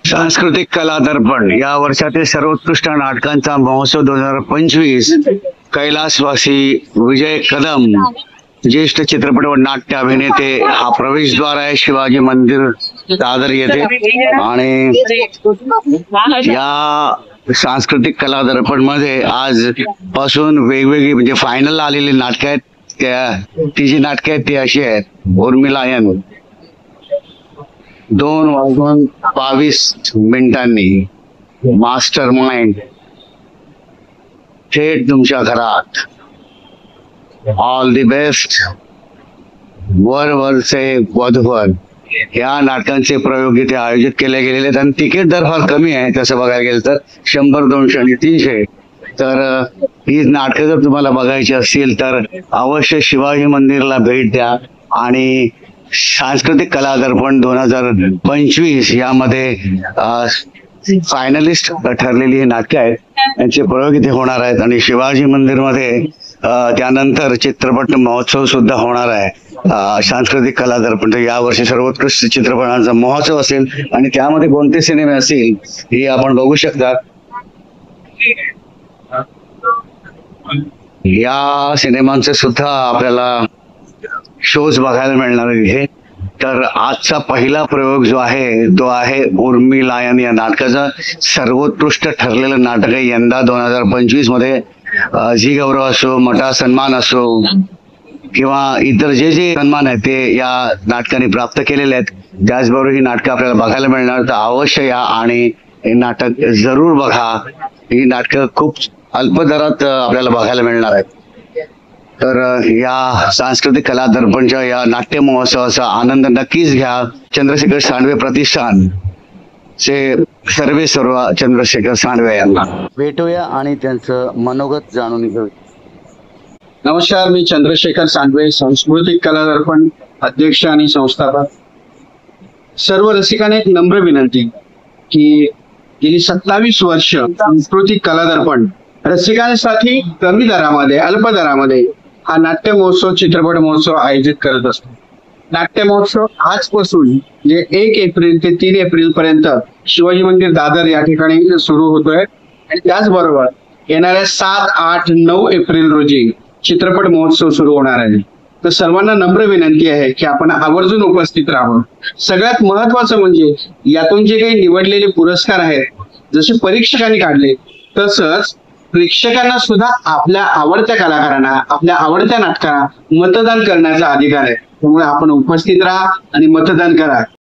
सांस्कृतिक कला दर्पण या वर्षातील सर्वोत्कृष्ट नाटकांचा महोत्सव 2025 कैलासवासी विजय कदम ज्येष्ठ चित्रपट व नाट्य अभिनेते हा प्रवेशद्वार आहे शिवाजी मंदिर दादर येथे। आणि या सांस्कृतिक कला दर्पण मध्ये आज पासून वेगवेगळी म्हणजे फायनल आलेली नाटक आहेत। ती जी नाटक आहेत ती अशी आहेत। उर्मिलायन 2:22 मास्टर माइंड थेट तुमच्या घरात, ऑल दी बेस्ट, वरवरचे वधूवर या नाटकांचे प्रयोग इथे आयोजित केले गेलेले आहेत। आणि तिकीट दर फार कमी आहे तसं बघायला गेलं तर 100, 200 आणि 300। तर ही नाटकं जर तुम्हाला बघायची असतील तर अवश्य शिवाजी मंदिरला भेट द्या। आणि सांस्कृतिक कला दर्पण 2025 यामध्ये फायनलिस्ट ठरलेली ही नाटकं आहेत, यांचे प्रयोग इथे होणार आहेत। आणि शिवाजी मंदिरमध्ये त्यानंतर चित्रपट महोत्सव सुद्धा होणार आहे। सांस्कृतिक कला दर्पण या वर्षी सर्वोत्कृष्ट चित्रपटांचा महोत्सव असेल आणि त्यामध्ये कोणते सिनेमे असतील हे आपण बघू शकता। या सिनेमांचे सुद्धा आपल्याला शोज बघायला मिळणार आहे इथे। तर आजचा पहिला प्रयोग जो आहे तो आहे उर्मिलायन या नाटकाचा सर्वोत्कृष्ट ठरलेलं नाटक आहे। यंदा 2025 मध्ये झी गौरव असो, मटा सन्मान असो किंवा इतर जे जे सन्मान आहेत ते या नाटकाने प्राप्त केलेले आहेत। त्याचबरोबर ही नाटकं आपल्याला बघायला मिळणार, तर अवश्य या आणि हे नाटक जरूर बघा। ही नाटकं खूप अल्प दरात आपल्याला बघायला मिळणार आहेत। तर या सांस्कृतिक कला दर्पणच्या या नाट्य महोत्सवाचा आनंद नक्कीच घ्या। चंद्रशेखर सांडवे प्रतिष्ठान चे सर्व चंद्रशेखर सांडवे यांना भेटूया आणि त्यांचं मनोगत जाणून घेऊ। नमस्कार, मी चंद्रशेखर सांडवे, सांस्कृतिक कला दर्पण अध्यक्ष आणि संस्थापक। सर्व रसिकांना एक नम्र विनंती की गेली 27 वर्ष सांस्कृतिक कला दर्पण रसिकांसाठी कमी दरामध्ये, अल्प दरामध्ये हा नाट्य महोत्सव, चित्रपट महोत्सव आयोजित करत असतो। नाट्य महोत्सव आजपासून जे 1 एप्रिल ते 3 एप्रिल पर्यंत शिवाजी मंदिर दादर या ठिकाणी सुरू होतोय। आणि त्याचबरोबर येणाऱ्या 7, 8, 9 एप्रिल रोजी चित्रपट महोत्सव सुरू होणार आहे। तर सर्वांना नम्र विनंती आहे की आपण आवर्जून उपस्थित राहावं। सगळ्यात महत्वाचं म्हणजे यातून जे काही निवडलेले पुरस्कार आहेत, जसे परीक्षकांनी काढले तसंच प्रेक्षकांना सुद्धा आपल्या आवडत्या कलाकारांना, आपल्या आवडत्या नाटकाला मतदान करण्याचा अधिकार आहे। त्यामुळे आपण उपस्थित राहा आणि मतदान करा।